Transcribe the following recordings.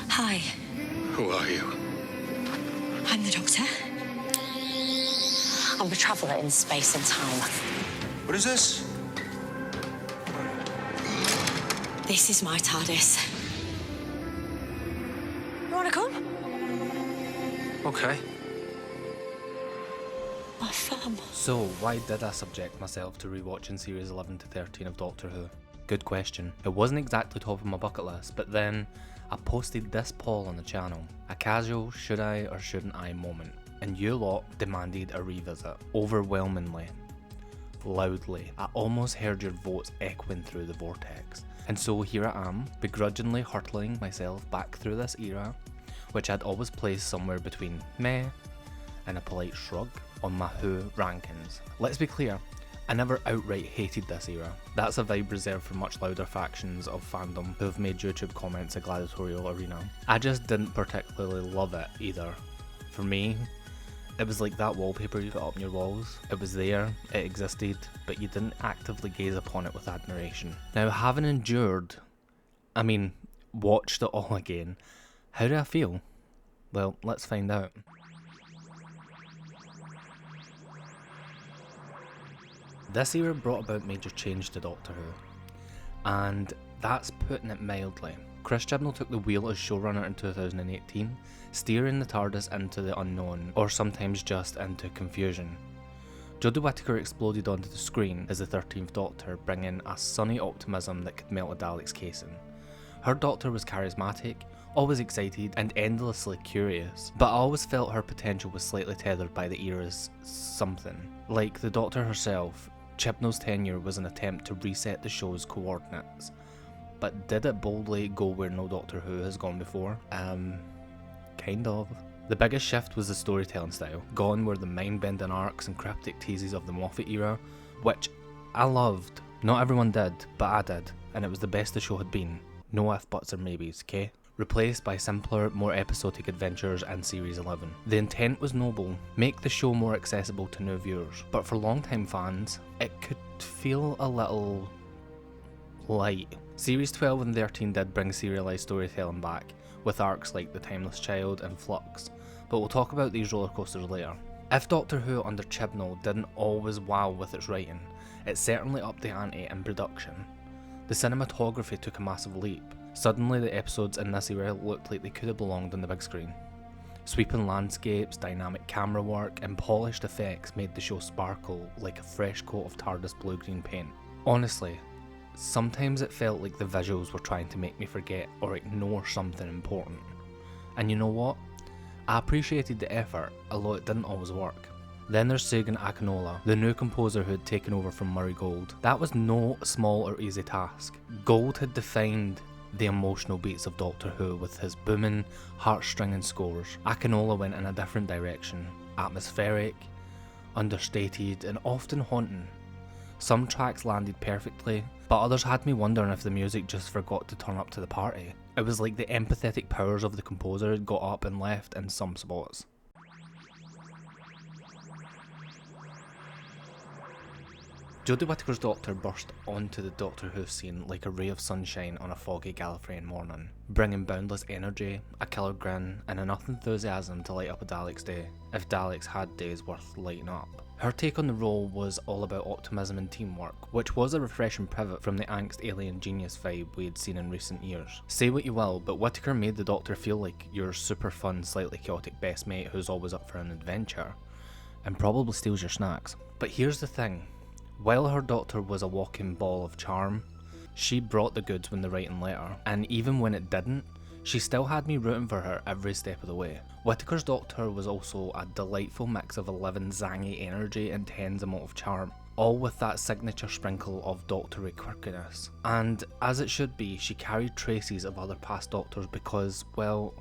Hi, Who are you? I'm the Doctor. I'm a traveller in space and time. What is this? This is my Tardis. You want to come? Okay. My fam. So, why did I subject myself to rewatching series 11 to 13 of Doctor Who? Good question. It wasn't exactly top of my bucket list, but then I posted this poll on the channel. A casual should I or shouldn't I moment. And you lot demanded a revisit. Overwhelmingly. Loudly. I almost heard your votes echoing through the vortex. And so here I am, begrudgingly hurtling myself back through this era, which I'd always placed somewhere between meh and a polite shrug on my Who rankings. Let's be clear, I never outright hated this era. That's a vibe reserved for much louder factions of fandom who have made YouTube comments a gladiatorial arena. I just didn't particularly love it either. For me, it was like that wallpaper you put up on your walls. It was there, it existed, but you didn't actively gaze upon it with admiration. Now, having watched it all again, how do I feel? Well, let's find out. This era brought about major change to Doctor Who, and that's putting it mildly. Chris Chibnall took the wheel as showrunner in 2018, steering the Tardis into the unknown, or sometimes just into confusion. Jodie Whittaker exploded onto the screen as the 13th Doctor, bringing a sunny optimism that could melt a Dalek's casing. Her Doctor was charismatic, always excited and endlessly curious, but I always felt her potential was slightly tethered by the era's something. Like the Doctor herself, Chibnall's tenure was an attempt to reset the show's coordinates. But did it boldly go where no Doctor Who has gone before? Kind of. The biggest shift was the storytelling style. Gone were the mind-bending arcs and cryptic teases of the Moffat era, which I loved. Not everyone did, but I did, and it was the best the show had been. No if, buts or maybes, okay? Replaced by simpler, more episodic adventures and Series 11. The intent was noble, make the show more accessible to new viewers, but for long-time fans, it could feel a little light. Series 12 and 13 did bring serialized storytelling back, with arcs like The Timeless Child and Flux, but we'll talk about these roller coasters later. If Doctor Who under Chibnall didn't always wow with its writing, it certainly upped the ante in production. The cinematography took a massive leap. Suddenly the episodes in this era looked like they could have belonged on the big screen. Sweeping landscapes, dynamic camera work and polished effects made the show sparkle like a fresh coat of Tardis blue-green paint. Honestly, sometimes it felt like the visuals were trying to make me forget or ignore something important. And you know what? I appreciated the effort, although it didn't always work. Then there's Sagan Akinola, the new composer who had taken over from Murray Gold. That was no small or easy task. Gold had defined the emotional beats of Doctor Who with his booming, heart-stringing scores. Akinola went in a different direction, atmospheric, understated and often haunting. Some tracks landed perfectly, but others had me wondering if the music just forgot to turn up to the party. It was like the empathetic powers of the composer had got up and left in some spots. Jodie Whittaker's Doctor burst onto the Doctor Who scene like a ray of sunshine on a foggy Gallifreyan morning, bringing boundless energy, a killer grin, and enough enthusiasm to light up a Dalek's day, if Daleks had days worth lighting up. Her take on the role was all about optimism and teamwork, which was a refreshing pivot from the angst alien genius vibe we had seen in recent years. Say what you will, but Whittaker made the Doctor feel like your super fun, slightly chaotic best mate who's always up for an adventure, and probably steals your snacks. But here's the thing. While her Doctor was a walking ball of charm, she brought the goods when the writing let her, and even when it didn't, she still had me rooting for her every step of the way. Whittaker's Doctor was also a delightful mix of 11 zangy energy and 10's emotive charm, all with that signature sprinkle of Doctory quirkiness. And as it should be, she carried traces of other past Doctors because, well,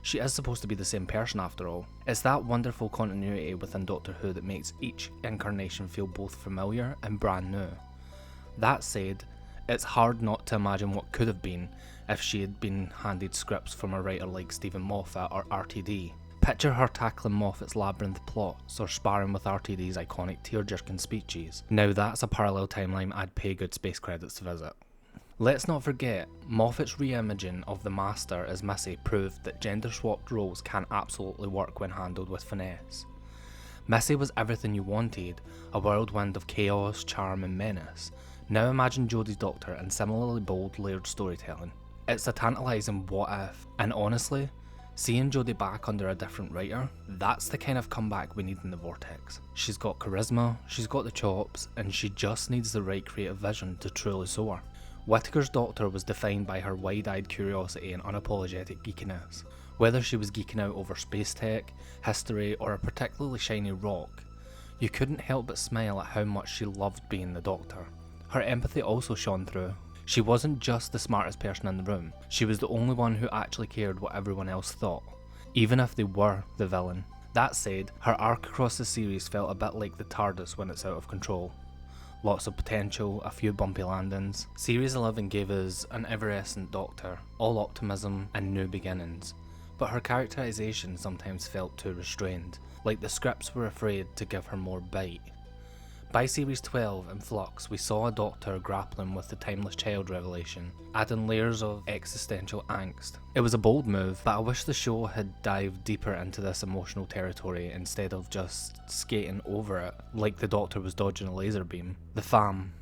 she is supposed to be the same person after all. It's that wonderful continuity within Doctor Who that makes each incarnation feel both familiar and brand new. That said, it's hard not to imagine what could have been if she had been handed scripts from a writer like Stephen Moffat or RTD. Picture her tackling Moffat's labyrinth plots or sparring with RTD's iconic tear-jerking speeches. Now that's a parallel timeline I'd pay good space credits to visit. Let's not forget, Moffat's re-imaging of the Master as Missy proved that gender-swapped roles can absolutely work when handled with finesse. Missy was everything you wanted, a whirlwind of chaos, charm and menace. Now imagine Jodie's Doctor and similarly bold, layered storytelling. It's a tantalising what if, and honestly, seeing Jodie back under a different writer, that's the kind of comeback we need in the Vortex. She's got charisma, she's got the chops, and she just needs the right creative vision to truly soar. Whittaker's Doctor was defined by her wide-eyed curiosity and unapologetic geekiness. Whether she was geeking out over space tech, history, or a particularly shiny rock, you couldn't help but smile at how much she loved being the Doctor. Her empathy also shone through. She wasn't just the smartest person in the room, she was the only one who actually cared what everyone else thought, even if they were the villain. That said, her arc across the series felt a bit like the Tardis when it's out of control. Lots of potential, a few bumpy landings. Series 11 gave us an evanescent Doctor, all optimism and new beginnings. But her characterisation sometimes felt too restrained, like the scripts were afraid to give her more bite. By Series 12 in Flux, we saw a Doctor grappling with the timeless child revelation, adding layers of existential angst. It was a bold move, but I wish the show had dived deeper into this emotional territory instead of just skating over it, like the Doctor was dodging a laser beam. The fam.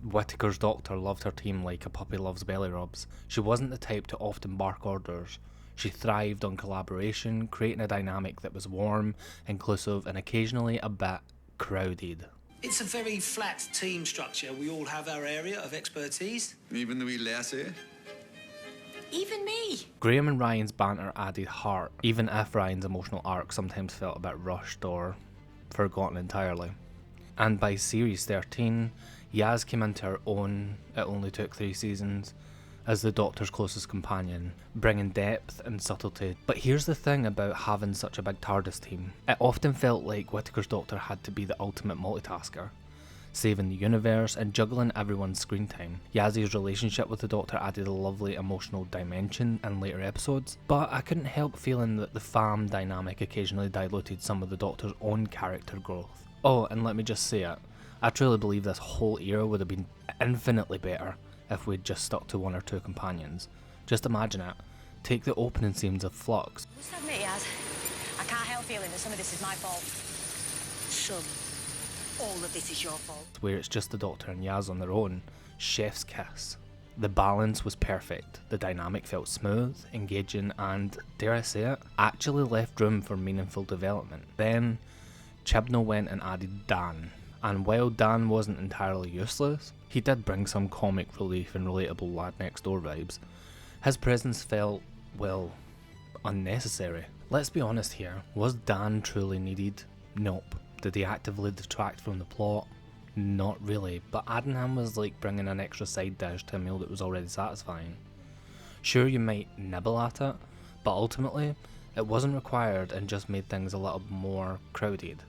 Whittaker's Doctor loved her team like a puppy loves belly rubs. She wasn't the type to often bark orders. She thrived on collaboration, creating a dynamic that was warm, inclusive, and occasionally a bit crowded. It's a very flat team structure. We all have our area of expertise. Even the wee lassie? Even me. Graham and Ryan's banter added heart, even if Ryan's emotional arc sometimes felt a bit rushed or forgotten entirely. And by Series 13, Yaz came into her own. It only took 3 seasons, as the Doctor's closest companion, bringing depth and subtlety. But here's the thing about having such a big TARDIS team. It often felt like Whittaker's Doctor had to be the ultimate multitasker, saving the universe and juggling everyone's screen time. Yaz's relationship with the Doctor added a lovely emotional dimension in later episodes, but I couldn't help feeling that the fam dynamic occasionally diluted some of the Doctor's own character growth. Oh, and let me just say it, I truly believe this whole era would have been infinitely better if we'd just stuck to 1 or 2 companions. Just imagine it. Take the opening scenes of Flux. Must admit, Yaz, I can't help feeling that some of this is my fault. All of this is your fault. Where it's just the Doctor and Yaz on their own. Chef's kiss. The balance was perfect. The dynamic felt smooth, engaging, and, dare I say it, actually left room for meaningful development. Then, Chibnall went and added Dan. And while Dan wasn't entirely useless, he did bring some comic relief and relatable lad next door vibes. His presence felt, well, unnecessary. Let's be honest here, was Dan truly needed? Nope. Did he actively detract from the plot? Not really, but adding him was like bringing an extra side dish to a meal that was already satisfying. Sure, you might nibble at it, but ultimately, it wasn't required and just made things a little more crowded.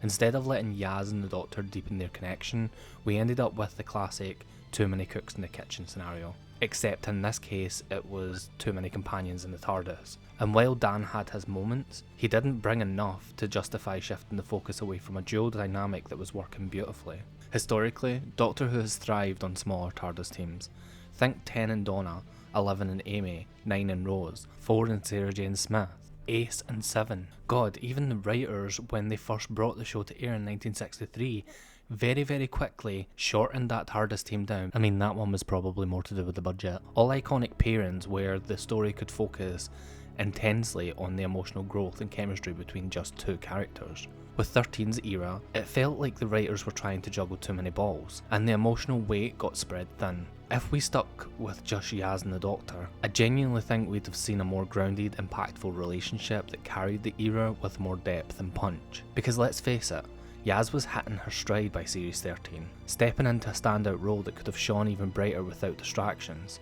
Instead of letting Yaz and the Doctor deepen their connection, we ended up with the classic too many cooks in the kitchen scenario. Except in this case, it was too many companions in the TARDIS. And while Dan had his moments, he didn't bring enough to justify shifting the focus away from a dual dynamic that was working beautifully. Historically, Doctor Who has thrived on smaller TARDIS teams. Think 10 and Donna, 11 and Amy, 9 and Rose, 4 and Sarah Jane Smith, Ace and 7. God, even the writers, when they first brought the show to air in 1963, very quickly shortened that TARDIS team down. I mean, that one was probably more to do with the budget. All iconic pairings where the story could focus intensely on the emotional growth and chemistry between just 2 characters. With 13's era, it felt like the writers were trying to juggle too many balls, and the emotional weight got spread thin. If we stuck with just Yaz and the Doctor, I genuinely think we'd have seen a more grounded, impactful relationship that carried the era with more depth and punch. Because let's face it, Yaz was hitting her stride by Series 13, stepping into a standout role that could have shone even brighter without distractions.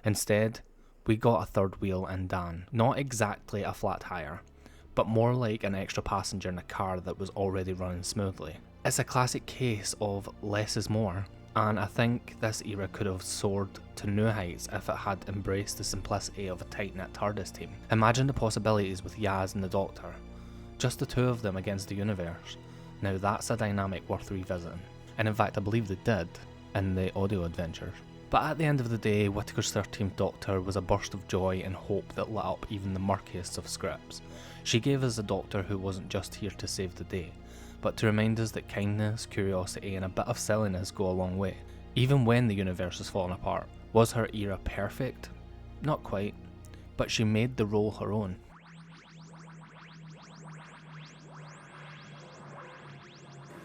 Instead, we got a third wheel in Dan. Not exactly a flat tire, but more like an extra passenger in a car that was already running smoothly. It's a classic case of less is more, and I think this era could have soared to new heights if it had embraced the simplicity of a tight-knit TARDIS team. Imagine the possibilities with Yaz and the Doctor. Just the 2 of them against the universe. Now that's a dynamic worth revisiting. And in fact I believe they did in the audio adventures. But at the end of the day, Whittaker's 13th Doctor was a burst of joy and hope that lit up even the murkiest of scripts. She gave us a Doctor who wasn't just here to save the day, but to remind us that kindness, curiosity and a bit of silliness go a long way, even when the universe is falling apart. Was her era perfect? Not quite, but she made the role her own.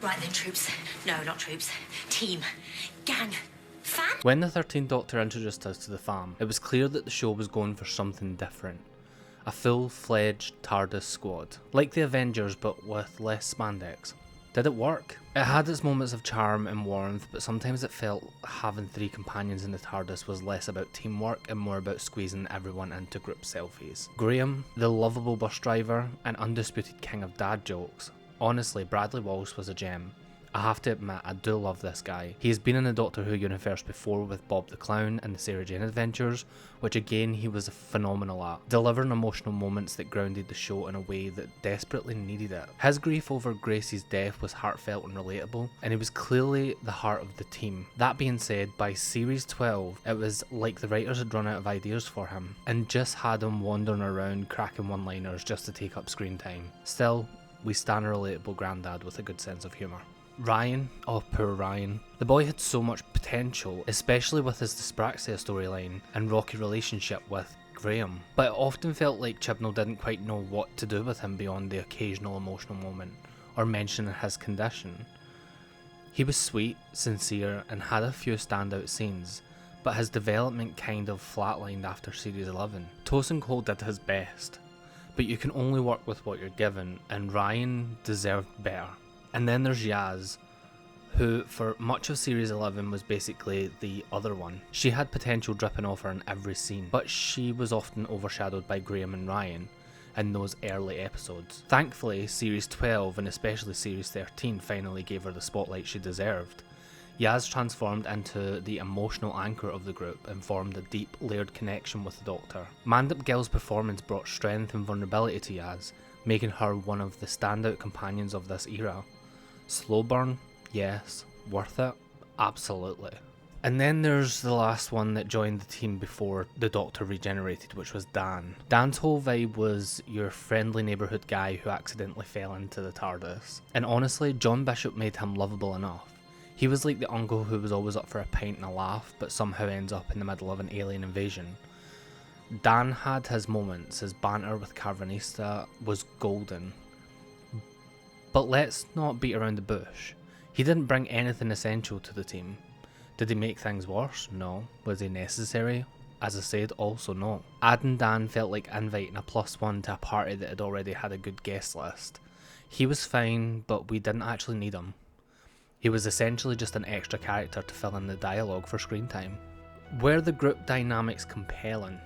Right then, troops. No, not troops. Team. Gang. Fan? When the 13th Doctor introduced us to the fam, it was clear that the show was going for something different. A full-fledged TARDIS squad. Like the Avengers, but with less spandex. Did it work? It had its moments of charm and warmth, but sometimes it felt having 3 companions in the TARDIS was less about teamwork and more about squeezing everyone into group selfies. Graham, the lovable bus driver and undisputed king of dad jokes. Honestly, Bradley Walsh was a gem. I have to admit, I do love this guy. He has been in the Doctor Who universe before with Bob the Clown and the Sarah Jane Adventures, which again he was phenomenal at, delivering emotional moments that grounded the show in a way that desperately needed it. His grief over Gracie's death was heartfelt and relatable, and he was clearly the heart of the team. That being said, by series 12, it was like the writers had run out of ideas for him, and just had him wandering around cracking one-liners just to take up screen time. Still, we stand a relatable granddad with a good sense of humour. Ryan, oh poor Ryan. The boy had so much potential, especially with his dyspraxia storyline and rocky relationship with Graham, but it often felt like Chibnall didn't quite know what to do with him beyond the occasional emotional moment, or mention his condition. He was sweet, sincere, and had a few standout scenes, but his development kind of flatlined after series 11. Tosin Cole did his best, but you can only work with what you're given, and Ryan deserved better. And then there's Yaz, who for much of series 11 was basically the other one. She had potential dripping off her in every scene, but she was often overshadowed by Graham and Ryan in those early episodes. Thankfully, series 12 and especially series 13 finally gave her the spotlight she deserved. Yaz transformed into the emotional anchor of the group and formed a deep, layered connection with the Doctor. Mandip Gill's performance brought strength and vulnerability to Yaz, making her one of the standout companions of this era. Slow burn? Yes. Worth it? Absolutely. And then there's the last one that joined the team before the Doctor regenerated, which was Dan. Dan's whole vibe was your friendly neighbourhood guy who accidentally fell into the TARDIS. And honestly, John Bishop made him lovable enough. He was like the uncle who was always up for a pint and a laugh, but somehow ends up in the middle of an alien invasion. Dan had his moments, his banter with Carvanista was golden. But let's not beat around the bush. He didn't bring anything essential to the team. Did he make things worse? No. Was he necessary? As I said, also no. Adding Dan felt like inviting a +1 to a party that had already had a good guest list. He was fine, but we didn't actually need him. He was essentially just an extra character to fill in the dialogue for screen time. Were the group dynamics compelling?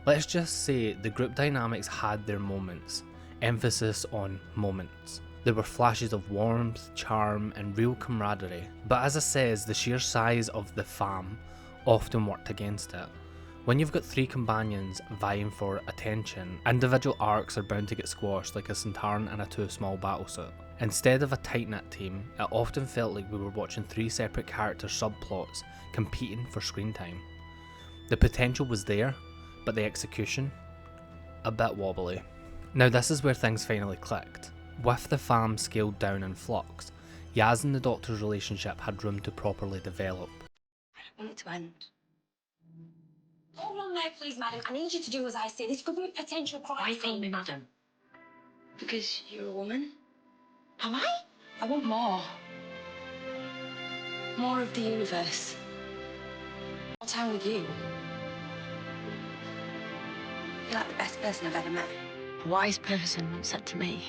Let's just say the group dynamics had their moments. Emphasis on moments. There were flashes of warmth, charm and real camaraderie, but as I says, the sheer size of the fam often worked against it. When you've got 3 companions vying for attention, individual arcs are bound to get squashed like a Sontaran and a too small battlesuit. Instead of a tight-knit team, it often felt like we were watching 3 separate character subplots competing for screen time. The potential was there, but the execution? A bit wobbly. Now this is where things finally clicked. With the fam scaled down in Flux, Yaz and the Doctor's relationship had room to properly develop. I want it to end. Hold on there, please, madam. I need you to do as I say. This could be a potential crime. Why call me madam? Because you're a woman. Am I? I want more. More of the universe. More time with you. You're like the best person I've ever met. A wise person once said to me,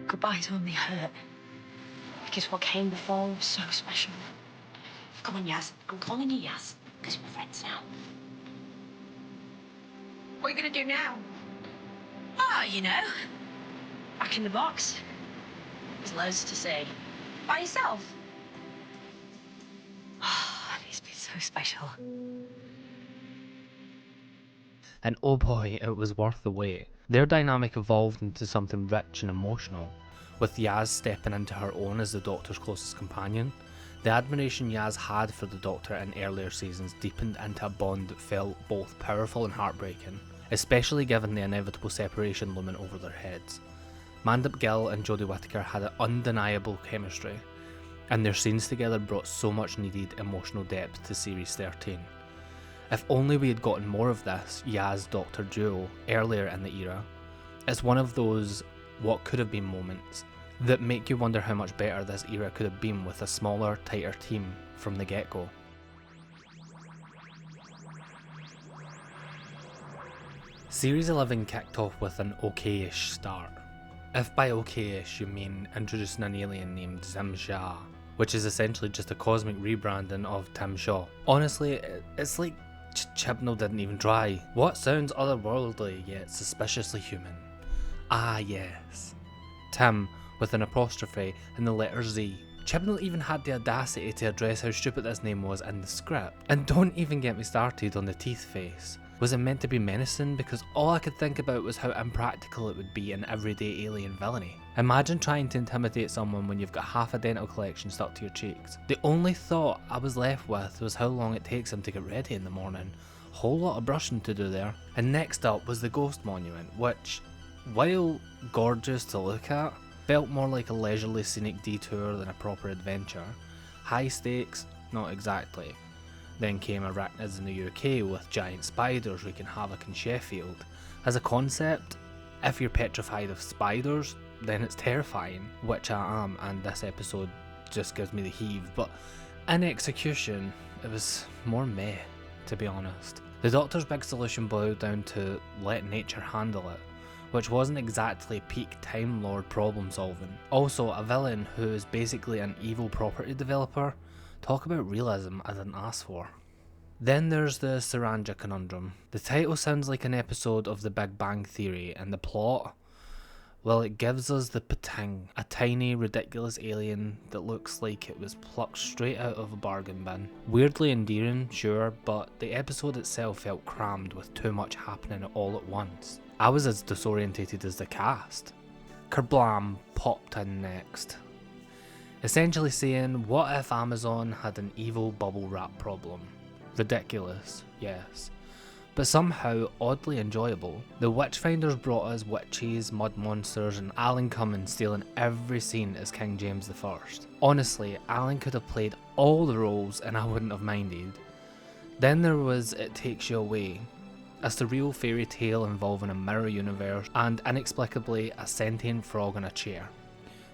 goodbyes only hurt because what came before was so special. Come on, Yaz. I'm calling you Yaz because we're friends now. What are you going to do now? Oh, you know. Back in the box. There's loads to say. By yourself. Oh, it's been so special. And oh boy, it was worth the wait. Their dynamic evolved into something rich and emotional, with Yaz stepping into her own as the Doctor's closest companion. The admiration Yaz had for the Doctor in earlier seasons deepened into a bond that felt both powerful and heartbreaking, especially given the inevitable separation looming over their heads. Mandip Gill and Jodie Whittaker had an undeniable chemistry, and their scenes together brought so much needed emotional depth to Series 13. If only we had gotten more of this Yaz-Doctor duo earlier in the era. It's one of those what could have been moments that make you wonder how much better this era could have been with a smaller, tighter team from the get-go. Series 11 kicked off with an okay-ish start. If by okay-ish you mean introducing an alien named Zim Shah, which is essentially just a cosmic rebranding of Tim Shaw. Honestly, it's like Chibnall didn't even try. What sounds otherworldly yet suspiciously human? Ah yes, Tim with an apostrophe and the letter Z. Chibnall even had the audacity to address how stupid this name was in the script. And don't even get me started on the teeth face. Was it meant to be menacing? Because all I could think about was how impractical it would be in everyday alien villainy. Imagine trying to intimidate someone when you've got half a dental collection stuck to your cheeks. The only thought I was left with was how long it takes him to get ready in the morning. Whole lot of brushing to do there. And next up was the Ghost Monument, which, while gorgeous to look at, felt more like a leisurely scenic detour than a proper adventure. High stakes? Not exactly. Then came arachnids in the UK with giant spiders wreaking havoc in Sheffield. As a concept, if you're petrified of spiders, then it's terrifying, which I am, and this episode just gives me the heave, but in execution, it was more meh, to be honest. The Doctor's big solution boiled down to let nature handle it, which wasn't exactly peak Time Lord problem solving. Also, a villain who is basically an evil property developer. Talk about realism I didn't ask for. Then there's the Saranja conundrum. The title sounds like an episode of The Big Bang Theory, and the plot, well, it gives us the Pating, a tiny, ridiculous alien that looks like it was plucked straight out of a bargain bin. Weirdly endearing, sure, but the episode itself felt crammed with too much happening all at once. I was as disorientated as the cast. Kerblam popped in next, essentially saying, what if Amazon had an evil bubble wrap problem? Ridiculous, yes, but somehow oddly enjoyable. The Witchfinders brought us witches, mud monsters, and Alan Cummins stealing every scene as King James I. Honestly, Alan could have played all the roles and I wouldn't have minded. Then there was It Takes You Away, a surreal fairy tale involving a mirror universe and inexplicably a sentient frog in a chair.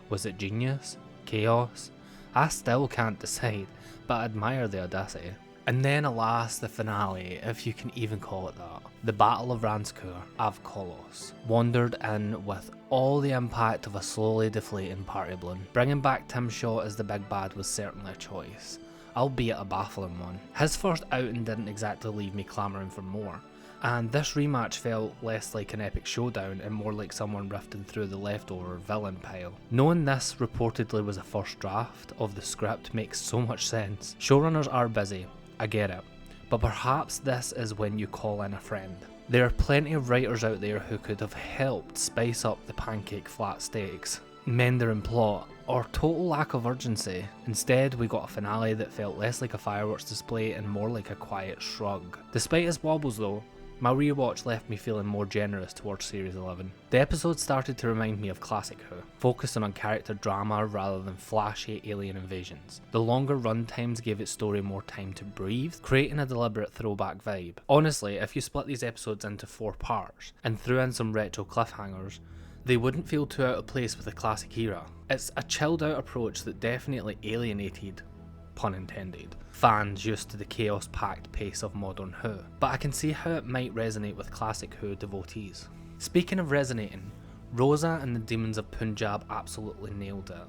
Was it genius? Chaos? I still can't decide, but I admire the audacity. And then alas, the finale, if you can even call it that. The Battle of Ranskoor, Avkolos, wandered in with all the impact of a slowly deflating party balloon. Bringing back Tim Shaw as the big bad was certainly a choice, albeit a baffling one. His first outing didn't exactly leave me clamouring for more, and this rematch felt less like an epic showdown and more like someone rifting through the leftover villain pile. Knowing this reportedly was a first draft of the script makes so much sense. Showrunners are busy, I get it, but perhaps this is when you call in a friend. There are plenty of writers out there who could have helped spice up the pancake flat stakes, mend their plot, or total lack of urgency. Instead, we got a finale that felt less like a fireworks display and more like a quiet shrug. Despite its wobbles though, my rewatch left me feeling more generous towards Series 11. The episode started to remind me of classic Who, focusing on character drama rather than flashy alien invasions. The longer run times gave its story more time to breathe, creating a deliberate throwback vibe. Honestly, if you split these episodes into 4 parts and threw in some retro cliffhangers, they wouldn't feel too out of place with the classic era. It's a chilled out approach that definitely alienated, pun intended, fans used to the chaos-packed pace of modern Who, but I can see how it might resonate with classic Who devotees. Speaking of resonating, Rosa and the Demons of Punjab absolutely nailed it.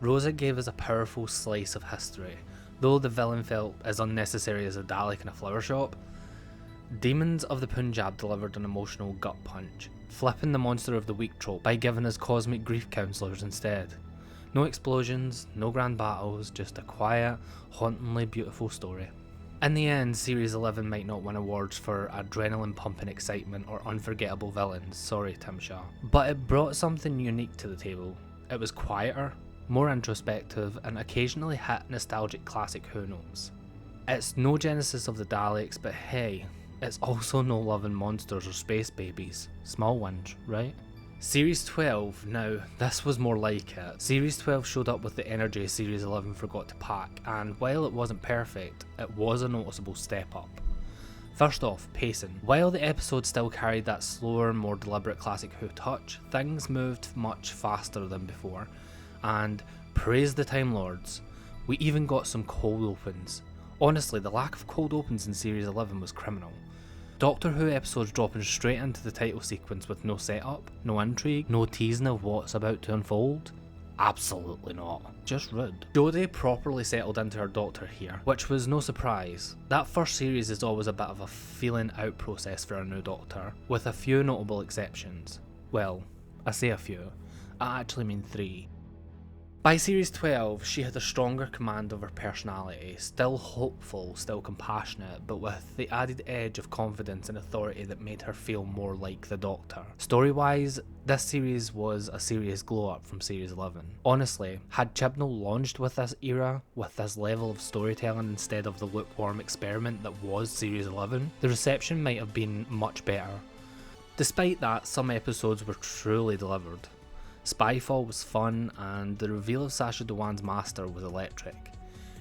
Rosa gave us a powerful slice of history, though the villain felt as unnecessary as a Dalek in a flower shop. Demons of the Punjab delivered an emotional gut punch, flipping the monster of the week trope by giving us cosmic grief counsellors instead. No explosions, no grand battles, just a quiet, hauntingly beautiful story. In the end, Series 11 might not win awards for adrenaline pumping excitement or unforgettable villains, sorry Tim Shaw, but it brought something unique to the table. It was quieter, more introspective, and occasionally hit nostalgic classic Who notes. It's no Genesis of the Daleks, but hey, it's also no Love and Monsters or Space Babies. Small wins, right? Series 12, now, this was more like it. Series 12 showed up with the energy Series 11 forgot to pack, and while it wasn't perfect, it was a noticeable step up. First off, pacing. While the episode still carried that slower, more deliberate classic Who touch, things moved much faster than before, and praise the Time Lords, we even got some cold opens. Honestly, the lack of cold opens in Series 11 was criminal. Doctor Who episodes dropping straight into the title sequence with no setup, no intrigue, no teasing of what's about to unfold? Absolutely not. Just rude. Jodie properly settled into her Doctor here, which was no surprise. That first series is always a bit of a feeling out process for a new Doctor, with a few notable exceptions. Well, I say a few, I actually mean 3. By Series 12, she had a stronger command of her personality, still hopeful, still compassionate, but with the added edge of confidence and authority that made her feel more like the Doctor. Story-wise, this series was a serious glow-up from Series 11. Honestly, had Chibnall launched with this era, with this level of storytelling instead of the lukewarm experiment that was Series 11, the reception might have been much better. Despite that, some episodes were truly delivered. Spyfall was fun, and the reveal of Sacha Dhawan's master was electric.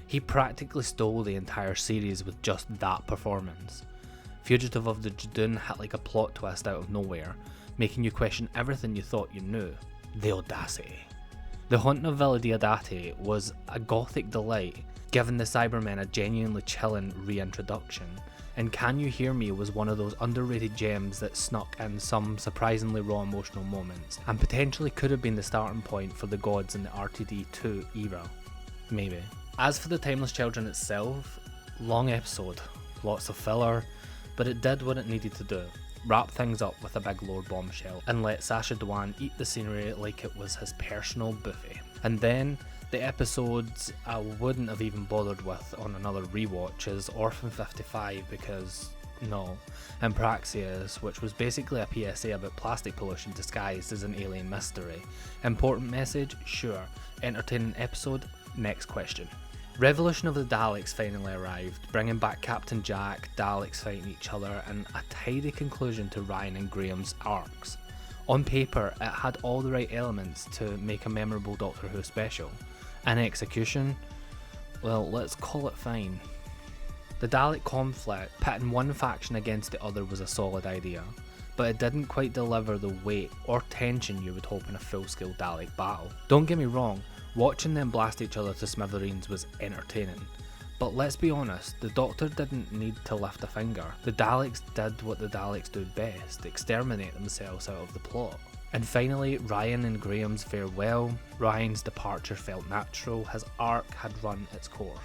He practically stole the entire series with just that performance. Fugitive of the Judoon hit like a plot twist out of nowhere, making you question everything you thought you knew. The audacity. The Haunting of Villa Diodati was a gothic delight, giving the Cybermen a genuinely chilling reintroduction, and Can You Hear Me was one of those underrated gems that snuck in some surprisingly raw emotional moments, and potentially could have been the starting point for the gods in the RTD2 era. Maybe. As for the Timeless Children itself, long episode, lots of filler, but it did what it needed to do. Wrap things up with a big lore bombshell, and let Sacha Dhawan eat the scenery like it was his personal buffet. And then, the episodes I wouldn't have even bothered with on another rewatch is Orphan 55 because, no, and Praxeus, which was basically a PSA about plastic pollution disguised as an alien mystery. Important message? Sure. Entertaining episode? Next question. Revolution of the Daleks finally arrived, bringing back Captain Jack, Daleks fighting each other, and a tidy conclusion to Ryan and Graham's arcs. On paper, it had all the right elements to make a memorable Doctor Who special. In execution, well, let's call it fine. The Dalek conflict, pitting one faction against the other, was a solid idea, but it didn't quite deliver the weight or tension you would hope in a full-scale Dalek battle. Don't get me wrong, watching them blast each other to smithereens was entertaining, but let's be honest, the Doctor didn't need to lift a finger. The Daleks did what the Daleks do best, exterminate themselves out of the plot. And finally, Ryan and Graham's farewell. Ryan's departure felt natural, his arc had run its course,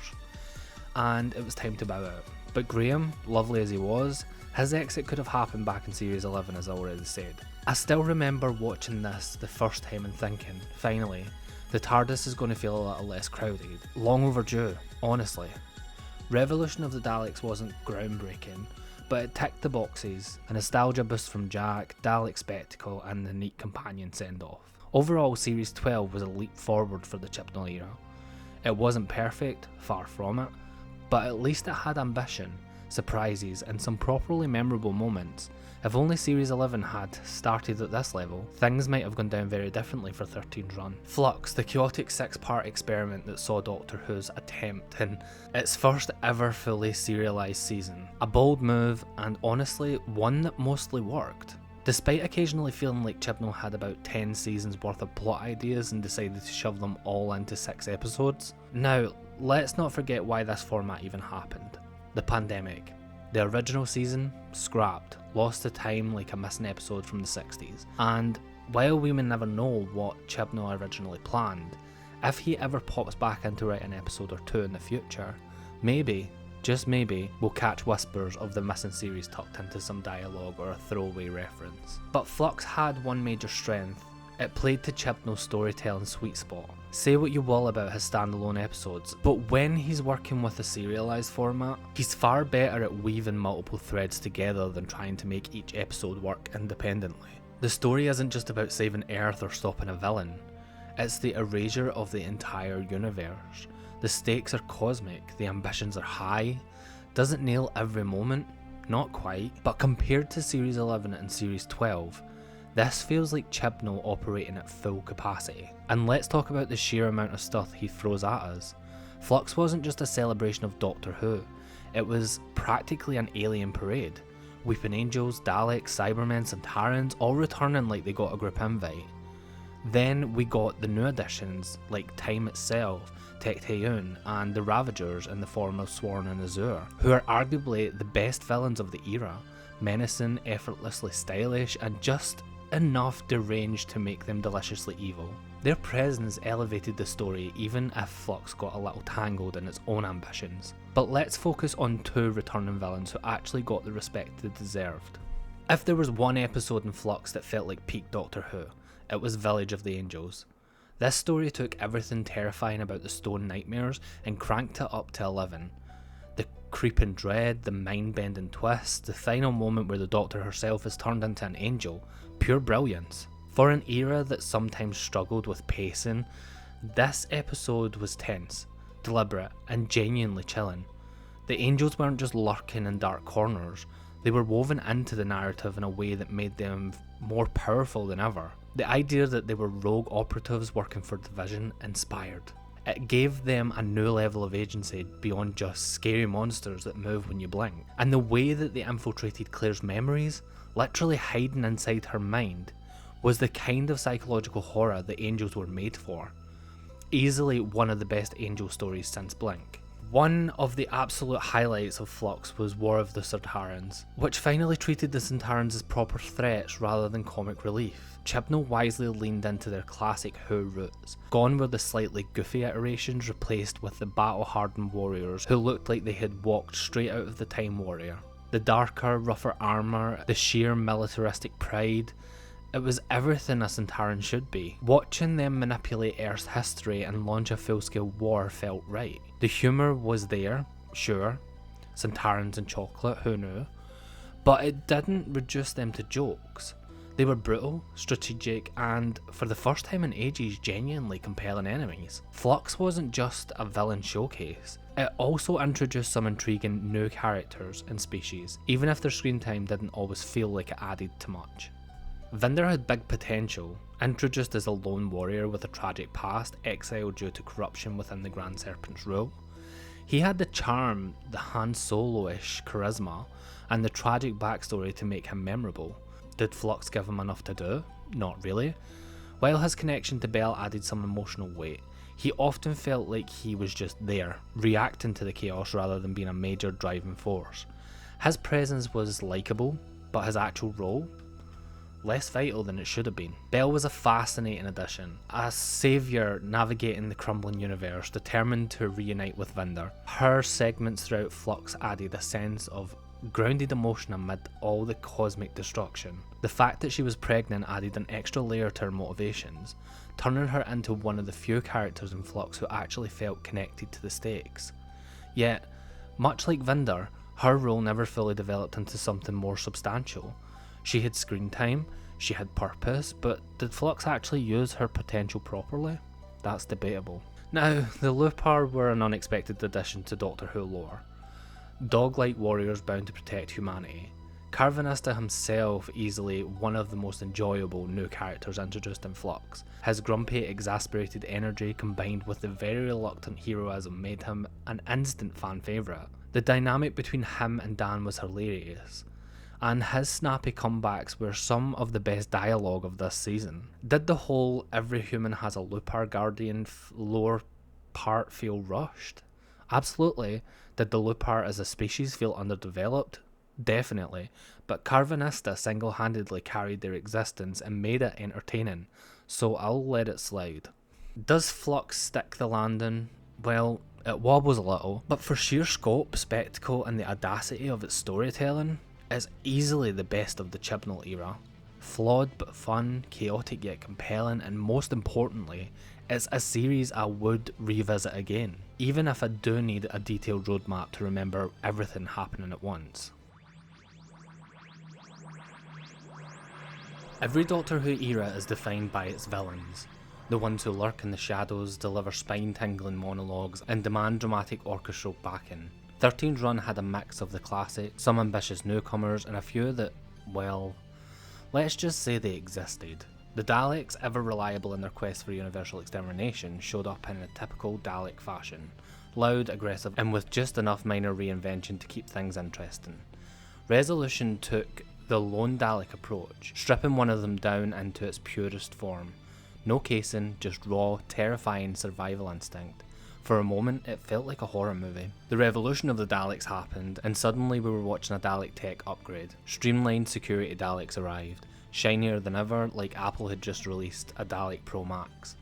and it was time to bow out. But Graham, lovely as he was, his exit could have happened back in Series 11 as I already said. I still remember watching this the first time and thinking, finally, the Tardis is going to feel a little less crowded. Long overdue, honestly. Revolution of the Daleks wasn't groundbreaking, but it ticked the boxes, a nostalgia boost from Jack, Dalek spectacle, and the neat companion send-off. Overall, Series 12 was a leap forward for the Chibnall era. It wasn't perfect, far from it, but at least it had ambition, surprises, and some properly memorable moments. If only Series 11 had started at this level, things might have gone down very differently for 13's run. Flux, the chaotic 6-part experiment that saw Doctor Who's attempt in its first ever fully serialized season. A bold move, and honestly, one that mostly worked. Despite occasionally feeling like Chibnall had about 10 seasons worth of plot ideas and decided to shove them all into 6 episodes. Now, let's not forget why this format even happened. The pandemic. The original season, scrapped, lost to time like a missing episode from the 60s, and while we may never know what Chibnall originally planned, if he ever pops back in to write an episode or 2 in the future, maybe, just maybe, we'll catch whispers of the missing series tucked into some dialogue or a throwaway reference. But Flux had one major strength. It played to Chibnall's storytelling sweet spot. Say what you will about his standalone episodes, but when he's working with a serialized format, he's far better at weaving multiple threads together than trying to make each episode work independently. The story isn't just about saving Earth or stopping a villain. It's the erasure of the entire universe. The stakes are cosmic, the ambitions are high. Does it nail every moment? Not quite, but compared to Series 11 and Series 12, this feels like Chibnall operating at full capacity. And let's talk about the sheer amount of stuff he throws at us. Flux wasn't just a celebration of Doctor Who, it was practically an alien parade. Weeping Angels, Daleks, Cybermen, Sontarans, all returning like they got a group invite. Then we got the new additions like Time itself, Tecteun, and the Ravagers in the form of Sworn and Azure, who are arguably the best villains of the era, menacing, effortlessly stylish, and just enough deranged to make them deliciously evil. Their presence elevated the story even if Flux got a little tangled in its own ambitions. But let's focus on two returning villains who actually got the respect they deserved. If there was one episode in Flux that felt like peak Doctor Who, it was Village of the Angels. This story took everything terrifying about the Stone Nightmares and cranked it up to 11. The creeping dread, the mind-bending twist, the final moment where the Doctor herself is turned into an angel, pure brilliance. For an era that sometimes struggled with pacing, this episode was tense, deliberate, and genuinely chilling. The angels weren't just lurking in dark corners, they were woven into the narrative in a way that made them more powerful than ever. The idea that they were rogue operatives working for Division inspired. It gave them a new level of agency beyond just scary monsters that move when you blink. And the way that they infiltrated Claire's memories, literally hiding inside her mind, was the kind of psychological horror the angels were made for. Easily one of the best angel stories since Blink. One of the absolute highlights of Flux was War of the Sontarans, which finally treated the Sontarans as proper threats rather than comic relief. Chibnall wisely leaned into their classic Who roots. Gone were the slightly goofy iterations replaced with the battle-hardened warriors who looked like they had walked straight out of the Time Warrior. The darker, rougher armour, the sheer militaristic pride, it was everything a Sontaran should be. Watching them manipulate Earth's history and launch a full-scale war felt right. The humour was there, sure, Sontarans and chocolate, who knew, but it didn't reduce them to jokes. They were brutal, strategic, and, for the first time in ages, genuinely compelling enemies. Flux wasn't just a villain showcase, it also introduced some intriguing new characters and species, even if their screen time didn't always feel like it added too much. Vinder had big potential, introduced as a lone warrior with a tragic past, exiled due to corruption within the Grand Serpent's rule. He had the charm, the Han Solo-ish charisma, and the tragic backstory to make him memorable. Did Flux give him enough to do? Not really. While his connection to Belle added some emotional weight, he often felt like he was just there, reacting to the chaos rather than being a major driving force. His presence was likeable, but his actual role? Less vital than it should have been. Belle was a fascinating addition, a saviour navigating the crumbling universe, determined to reunite with Vinder. Her segments throughout Flux added a sense of grounded emotion amid all the cosmic destruction. The fact that she was pregnant added an extra layer to her motivations, turning her into one of the few characters in Flux who actually felt connected to the stakes. Yet, much like Vinder, her role never fully developed into something more substantial. She had screen time, she had purpose, but did Flux actually use her potential properly? That's debatable. Now, the Lupar were an unexpected addition to Doctor Who lore. Dog-like warriors bound to protect humanity. Carvanista himself easily one of the most enjoyable new characters introduced in Flux. His grumpy, exasperated energy combined with the very reluctant heroism made him an instant fan favourite. The dynamic between him and Dan was hilarious, and his snappy comebacks were some of the best dialogue of this season. Did the whole every human has a Lupar Guardian lore part feel rushed? Absolutely. Did the Lupar as a species feel underdeveloped? Definitely. But Carvanista single-handedly carried their existence and made it entertaining, so I'll let it slide. Does Flux stick the landing? Well, it wobbles a little, but for sheer scope, spectacle, and the audacity of its storytelling, it's easily the best of the Chibnall era. Flawed but fun, chaotic yet compelling, and most importantly, it's a series I would revisit again, even if I do need a detailed roadmap to remember everything happening at once. Every Doctor Who era is defined by its villains. the ones who lurk in the shadows, deliver spine-tingling monologues, and demand dramatic orchestral backing. 13's run had a mix of the classic, some ambitious newcomers, and a few that, well, let's just say they existed. The Daleks, ever reliable in their quest for universal extermination, showed up in a typical Dalek fashion, loud, aggressive, and with just enough minor reinvention to keep things interesting. Resolution took the lone Dalek approach, stripping one of them down into its purest form. No casing, just raw, terrifying survival instinct. For a moment, it felt like a horror movie. The revolution of the Daleks happened, and suddenly we were watching a Dalek tech upgrade. Streamlined security Daleks arrived, shinier than ever, like Apple had just released a Dalek Pro Max.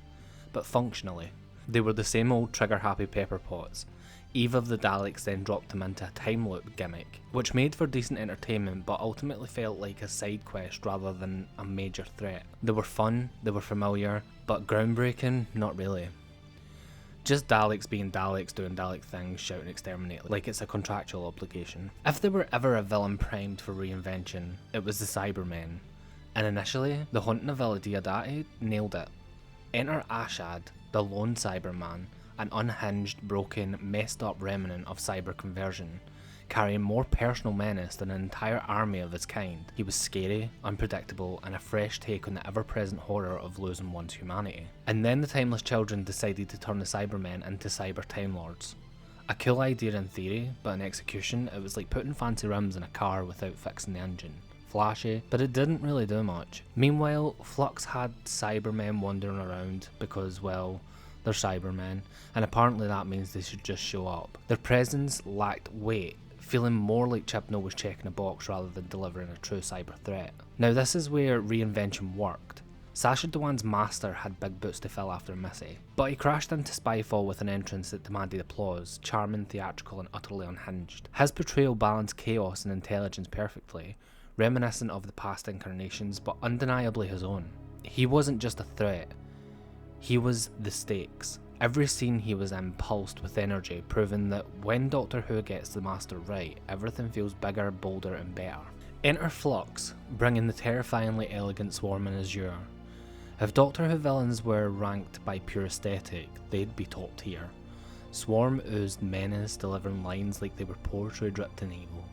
But functionally, they were the same old trigger-happy pepper pots. Eve of the Daleks then dropped them into a time loop gimmick, which made for decent entertainment but ultimately felt like a side quest rather than a major threat. They were fun, they were familiar, but groundbreaking? Not really. Just Daleks being Daleks doing Dalek things, shouting exterminate like it's a contractual obligation. If there were ever a villain primed for reinvention, it was the Cybermen. And initially, the Haunting of Villa Diodati nailed it. Enter Ashad, the lone Cyberman, an unhinged, broken, messed up remnant of cyber conversion, carrying more personal menace than an entire army of his kind. He was scary, unpredictable, and a fresh take on the ever-present horror of losing one's humanity. And then the Timeless Children decided to turn the Cybermen into Cyber Time Lords. A cool idea in theory, but in execution it was like putting fancy rims in a car without fixing the engine. Flashy, but it didn't really do much. Meanwhile, Flux had Cybermen wandering around because, well, they're Cybermen, and apparently that means they should just show up. Their presence lacked weight, feeling more like Chibnall was checking a box rather than delivering a true cyber threat. Now this is where reinvention worked. Sacha Dhawan's master had big boots to fill after Missy, but he crashed into Spyfall with an entrance that demanded applause, charming, theatrical, and utterly unhinged. His portrayal balanced chaos and intelligence perfectly, reminiscent of the past incarnations, but undeniably his own. He wasn't just a threat, he was the stakes. Every scene he was in pulsed with energy, proving that when Doctor Who gets the master right, everything feels bigger, bolder, and better. Enter Flux, bringing the terrifyingly elegant Swarm in Azure. If Doctor Who villains were ranked by pure aesthetic, they'd be top tier. Swarm oozed menace, delivering lines like they were poetry dripped in evil.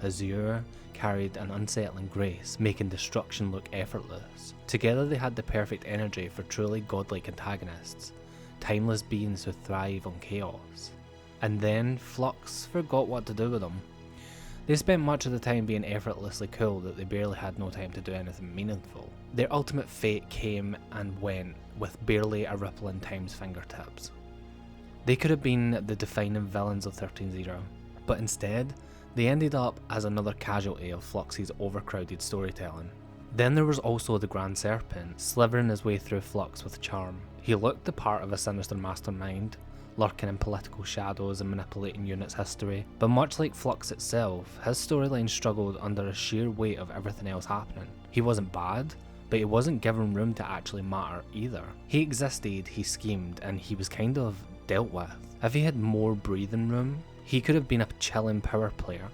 Azure carried an unsettling grace, making destruction look effortless. Together they had the perfect energy for truly godlike antagonists, timeless beings who thrive on chaos. And then Flux forgot what to do with them. They spent much of the time being effortlessly cool that they barely had no time to do anything meaningful. Their ultimate fate came and went with barely a ripple in time's fingertips. They could have been the defining villains of 13's era, but instead, they ended up as another casualty of Flux's overcrowded storytelling. Then there was also the Grand Serpent, slithering his way through Flux with charm. He looked the part of a sinister mastermind, lurking in political shadows and manipulating units' history, but much like Flux itself, his storyline struggled under a sheer weight of everything else happening. He wasn't bad, but he wasn't given room to actually matter either. He existed, he schemed, and he was kind of dealt with. If he had more breathing room, he could have been a chilling power player.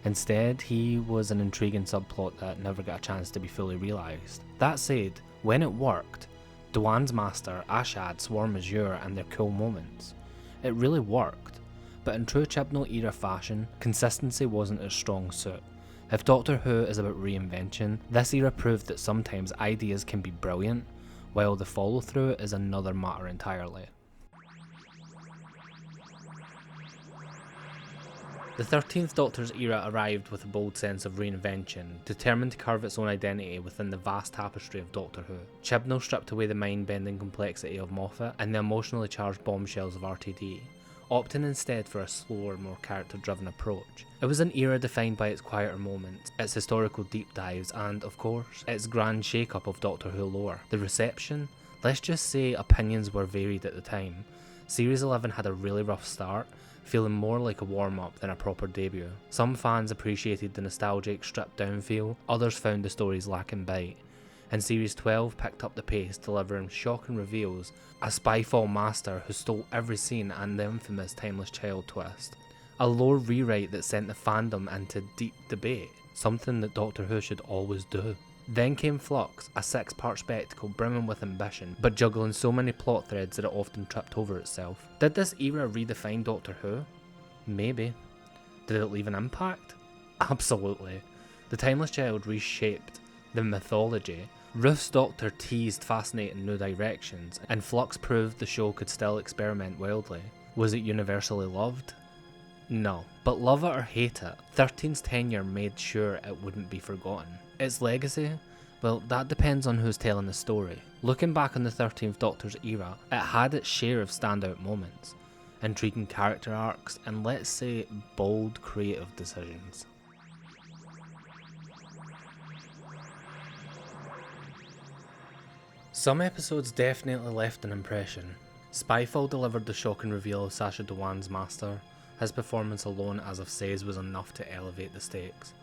Instead, he was an intriguing subplot that never got a chance to be fully realised. That said, when it worked, Dhawan's master, Ashad, Swarm Azure, and their cool moments, it really worked. But in true Chibnall era fashion, consistency wasn't his strong suit. If Doctor Who is about reinvention, this era proved that sometimes ideas can be brilliant, while the follow through is another matter entirely. The 13th Doctor's era arrived with a bold sense of reinvention, determined to carve its own identity within the vast tapestry of Doctor Who. Chibnall stripped away the mind-bending complexity of Moffat and the emotionally charged bombshells of RTD, opting instead for a slower, more character-driven approach. It was an era defined by its quieter moments, its historical deep dives, and, of course, its grand shake-up of Doctor Who lore. The reception? Let's just say opinions were varied at the time. Series 11 had a really rough start, feeling more like a warm-up than a proper debut. Some fans appreciated the nostalgic, stripped-down feel, others found the stories lacking bite, and Series 12 picked up the pace, delivering shocking reveals, a Spyfall master who stole every scene, and the infamous Timeless Child twist. A lore rewrite that sent the fandom into deep debate, something that Doctor Who should always do. Then came Flux, a 6-part spectacle brimming with ambition, but juggling so many plot threads that it often tripped over itself. Did this era redefine Doctor Who? Maybe. Did it leave an impact? Absolutely. The Timeless Child reshaped the mythology. Ruth's Doctor teased fascinating new directions, and Flux proved the show could still experiment wildly. Was it universally loved? No. But love it or hate it, 13's tenure made sure it wouldn't be forgotten. Its legacy? Well, that depends on who's telling the story. Looking back on the 13th Doctor's era, it had its share of standout moments, intriguing character arcs, and let's say bold creative decisions. Some episodes definitely left an impression. Spyfall delivered the shocking reveal of Sacha Dhawan's master. His performance alone, as I've said, was enough to elevate the stakes.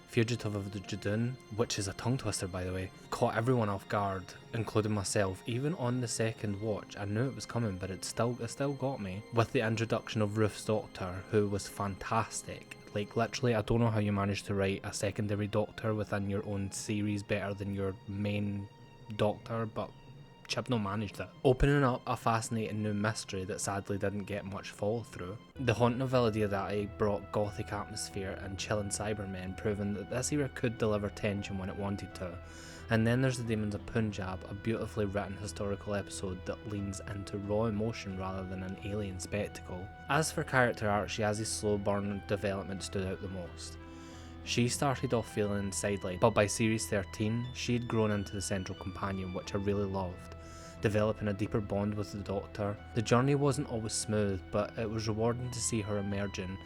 Fugitive of the Judoon, which is a tongue twister by the way, caught everyone off guard, including myself. Even on the second watch, I knew it was coming, but it still got me. With the introduction of Ruth's Doctor, who was fantastic. Like literally, I don't know how you managed to write a secondary Doctor within your own series better than your main Doctor, but Chibnall managed it, opening up a fascinating new mystery that sadly didn't get much follow through. The haunting of Villa Diodati brought gothic atmosphere and chilling Cybermen, proving that this era could deliver tension when it wanted to. And then there's the Demons of Punjab, a beautifully written historical episode that leans into raw emotion rather than an alien spectacle. As for character arc, Yazie's slow burn development stood out the most. She started off feeling sidelined, but by series 13, she had grown into the central companion, which I really loved, developing a deeper bond with the Doctor. The journey wasn't always smooth, but it was rewarding to see her emerging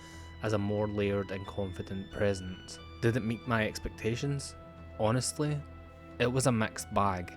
as a more layered and confident presence. Did it meet my expectations? Honestly, it was a mixed bag.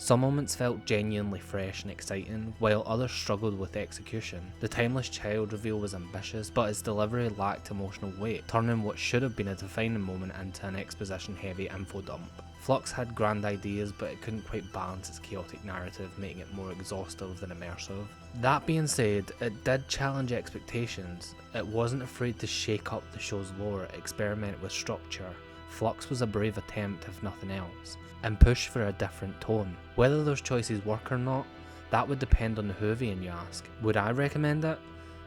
Some moments felt genuinely fresh and exciting, while others struggled with execution. The Timeless Child reveal was ambitious, but its delivery lacked emotional weight, turning what should have been a defining moment into an exposition-heavy info dump. Flux had grand ideas, but it couldn't quite balance its chaotic narrative, making it more exhaustive than immersive. That being said, it did challenge expectations. It wasn't afraid to shake up the show's lore, experiment with structure. Flux was a brave attempt, if nothing else, and push for a different tone. Whether those choices work or not, that would depend on the Whovian, you ask. Would I recommend it?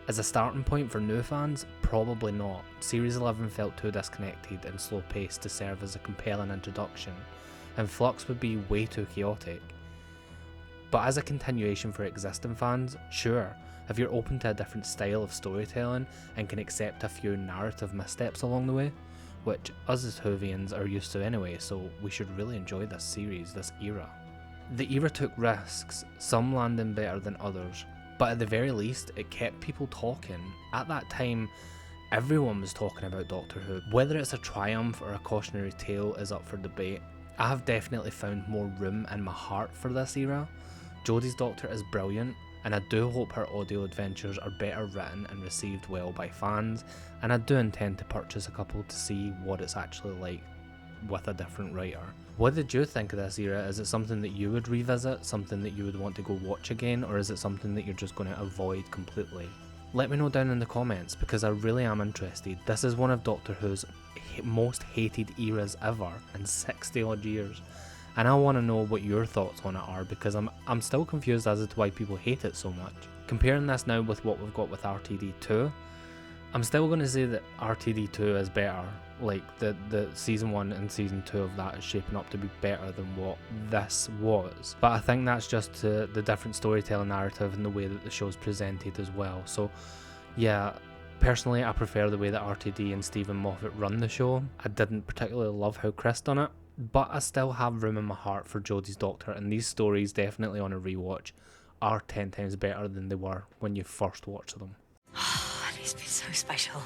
As a starting point for new fans, probably not. Series 11 felt too disconnected and slow paced to serve as a compelling introduction, and Flux would be way too chaotic. But as a continuation for existing fans, sure, if you're open to a different style of storytelling and can accept a few narrative missteps along the way, which us as Whovians are used to anyway, so we should really enjoy this series, this era. The era took risks, some landing better than others, but at the very least, it kept people talking. At that time, everyone was talking about Doctor Who. Whether it's a triumph or a cautionary tale is up for debate. I have definitely found more room in my heart for this era. Jodie's Doctor is brilliant, and I do hope her audio adventures are better written and received well by fans, and I do intend to purchase a couple to see what it's actually like with a different writer. What did you think of this era? Is it something that you would revisit, something that you would want to go watch again, or is it something that you're just going to avoid completely? Let me know down in the comments, because I really am interested. This is one of Doctor Who's most hated eras ever in 60 odd years. And I want to know what your thoughts on it are, because I'm still confused as to why people hate it so much. Comparing this now with what we've got with RTD2, I'm still going to say that RTD2 is better. Like, the season 1 and season 2 of that is shaping up to be better than what this was. But I think that's just the different storytelling narrative and the way that the show's presented as well. So, yeah, personally I prefer the way that RTD and Stephen Moffat run the show. I didn't particularly love how Chris done it, but I still have room in my heart for Jodie's Doctor, and these stories, definitely on a rewatch, are 10 times better than they were when you first watched them. Oh, it's been so special.